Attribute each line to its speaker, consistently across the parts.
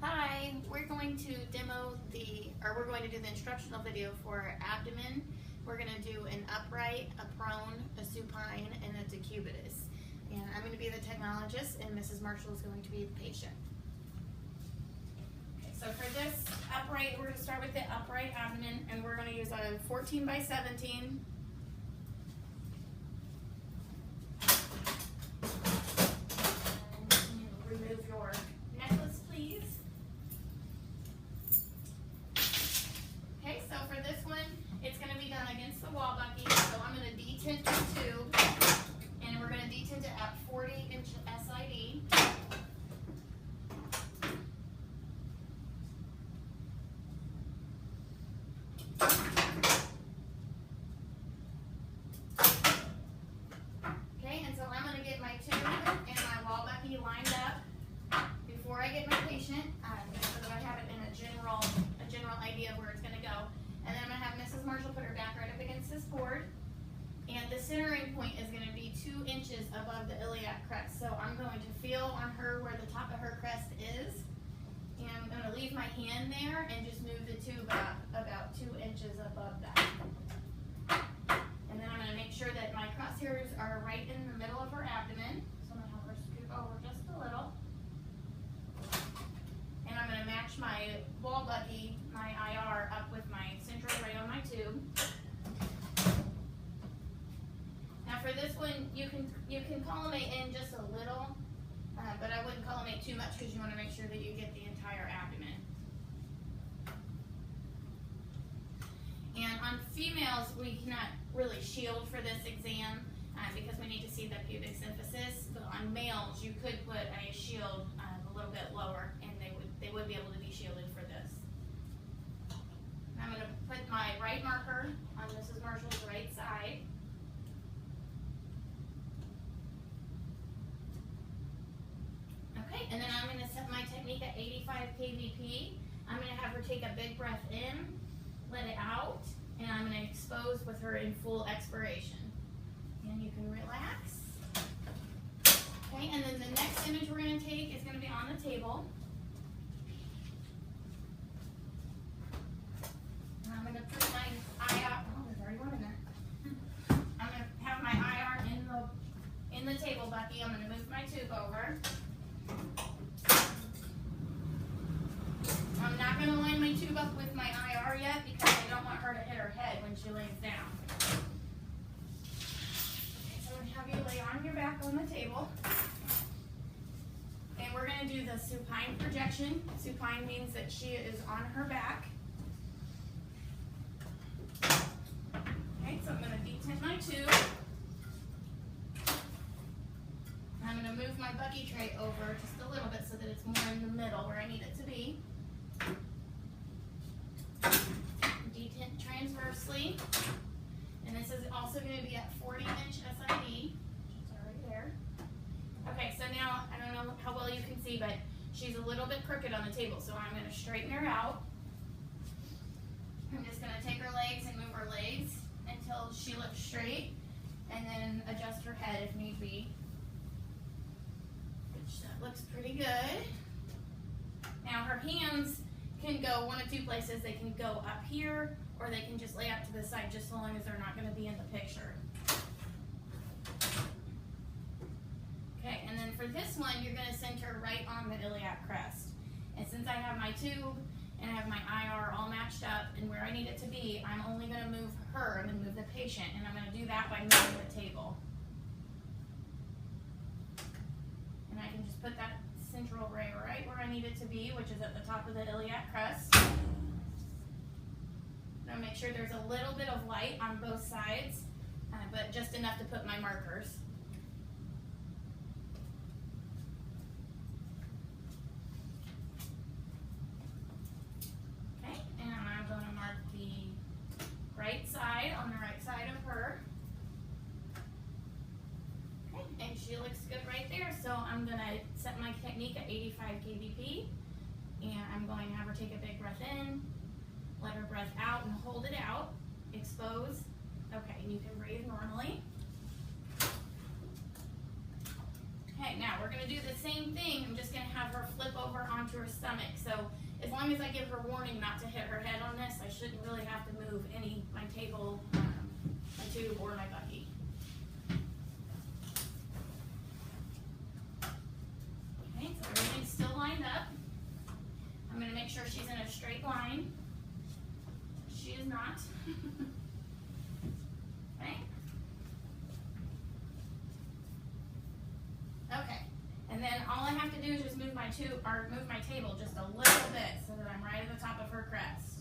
Speaker 1: Hi, we're going to do the instructional video for abdomen. We're going to do an upright, a prone, a supine, and a decubitus. And I'm going to be the technologist, and Mrs. Marshall is going to be the patient. Okay, so for this upright, we're going to start with the upright abdomen, and we're going to use a 14 by 17. Remove your necklace, please. Okay, so for this one, it's going to be done against the wall bucky. So I'm going to detent the tube, and we're going to detent it at 40-inch SID. Okay, and so I'm going to get my tube and my wall bucky lined up before I get my patient, so that I have it in a general idea of where it's going to go. And then I'm going to have Mrs. Marshall put her back right up against this board. And the centering point is going to be 2 inches above the iliac crest. So I'm going to feel on her where the top of her crest is. And I'm going to leave my hand there and just move the tube up about 2 inches above that. And then I'm going to make sure that my crosshairs are right in the middle of her abdomen. So I'm going to have her scoot over just a little. And I'm going to match my wall bucky, my IR, up with my central ray on my tube. Now for this one, you can collimate in just a little, but I wouldn't collimate too much because you want to make sure that you get the entire abdomen. And on females, we cannot really shield for this exam because we need to see the pubic symphysis. But on males, you could put a shield a little bit lower, and they would be able to be shielded for this. And I'm going to put my right marker on Mrs. Marshall's right side. Okay, and then I'm going to set my technique at 85 kVp. I'm going to have her take a big breath in, let it out, and I'm going to expose with her in full expiration. And you can relax. Okay, and then the next image we're going to take is going to be on the table. And I'm going to put my IR, oh, there's already one in there. I'm going to have my IR in the table bucky. I'm going to move my tube over. I'm not going to line my tube up with my IR yet because I don't want her to hit her head when she lays down. Okay, so I'm going to have you lay on your back on the table. And we're going to do the supine projection. Supine means that she is on her back. Okay, so I'm going to detent my tube. I'm going to move my bucky tray over just a little bit so that it's more in the middle where I need it to be. Detent transversely. And this is also going to be at 40-inch SID, which is already there. Okay, so now, I don't know how well you can see, but she's a little bit crooked on the table, so I'm going to straighten her out. I'm just going to take her legs and move her legs until she looks straight, and then adjust her head if need be. Which that looks pretty good. Now her hands can go one of two places. They can go up here, or they can just lay out to the side just so long as they're not going to be in the picture. Okay, and then for this one, you're going to center right on the iliac crest. And since I have my tube and I have my IR all matched up and where I need it to be, I'm only going to move her. I'm going to move the patient, and I'm going to do that by moving the table. And I can just put that central ray right where I need it to be, which is at the top of the iliac crest. Now make sure there's a little bit of light on both sides, but just enough to put my markers. Okay, and I'm going to mark the right side on the right side of her. Okay, and she looks good right there, so I'm going to set my technique at 85 kVp, and I'm going to have her take a big breath in, let her breath out and hold it out, expose. Okay, and you can breathe normally. Okay, now we're going to do the same thing. I'm just going to have her flip over onto to her stomach. So as long as I give her warning not to hit her head on this, I shouldn't really have to move my table, my tube, or my buggy. Okay, so everything's still lined up. I'm going to make sure she's in a straight line. She is not. Okay. Okay. And then all I have to do is just move my table just a little bit so that I'm right at the top of her crest.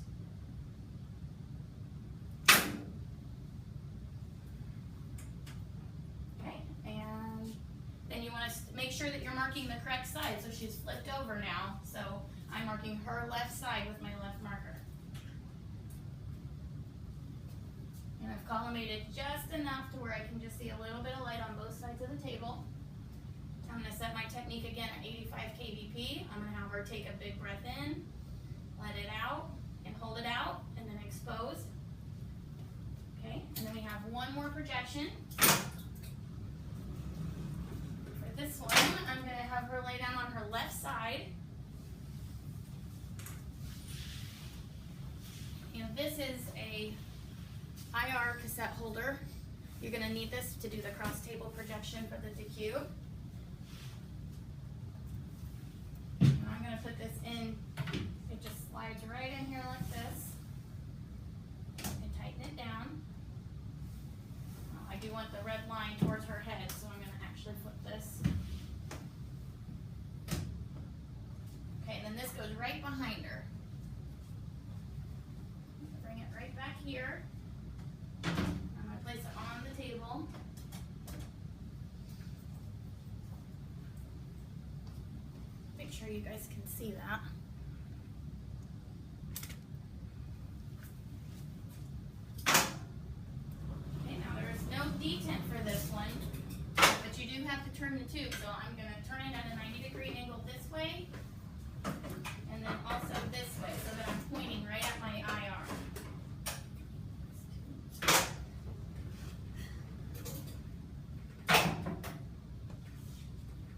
Speaker 1: Okay, and then you want to make sure that you're marking the correct side. So she's flipped over now. So I'm marking her left side with my left marker. And I've collimated just enough to where I can just see a little bit of light on both sides of the table. I'm going to set my technique again at 85 kVp. I'm going to have her take a big breath in, let it out, and hold it out, and then expose. Okay, and then we have one more projection. For this one, I'm going to have her lay down on her left side. And this is a IR cassette holder. You're going to need this to do the cross table projection for the DQ. I'm going to put this in, it just slides right in here like this, and tighten it down. I do want the red line towards her head, so I'm going to actually flip this. Okay, and then this goes right behind her. Bring it right back here. I'm going to place it on the table. Make sure you guys can see that. Okay, now there is no detent for this one, but you do have to turn the tube. So I'm going to turn it at a 90-degree angle this way, and then also this way, so that I'm pointing right at my IR.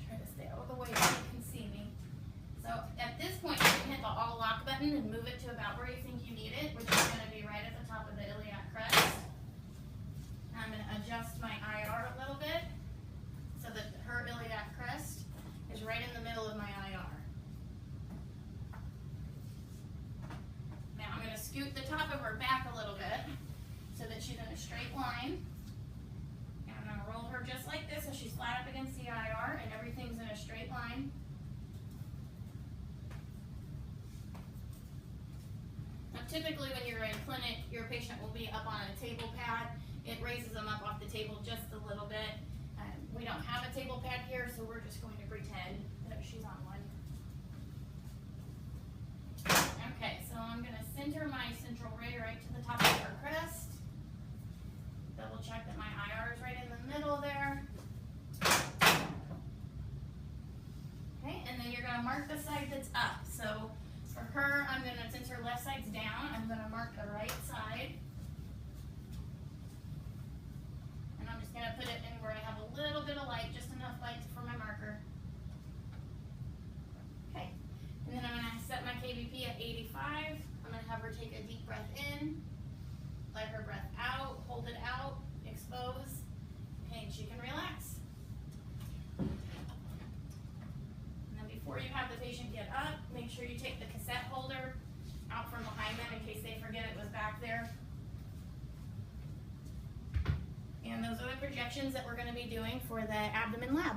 Speaker 1: Try to stay out of the way so you can see me. So at this point, you can hit the all lock button and move it to about where you think you need it, which is going to be right at the top of the iliac crest. I'm going to adjust my IR a little bit so that her iliac crest is right in the middle of my IR. Now I'm going to scoot the top of her back a little bit so that she's in a straight line. And I'm going to roll her just like this so she's flat up against the IR and everything's in a straight line. Typically when you're in clinic, your patient will be up on a table pad. It raises them up off the table just a little bit. We don't have a table pad here, so we're just going to pretend that she's on one. Okay, so I'm going to center my central ray right to the top of her crest. Double check that my IR is right in the middle there. Okay, and then you're going to mark the side that's up. So for her, I'm going to, since her left side's down, I'm going to mark the right side. And I'm just going to put it in where I have a little bit of light, just enough light for my marker. Okay, and then I'm going to set my KVP at 85. I'm going to have her take a deep breath in, let her breath out, hold it out, expose, and she can relax. Before you have the patient get up, make sure you take the cassette holder out from behind them in case they forget it was back there. And those are the projections that we're going to be doing for the abdomen lab.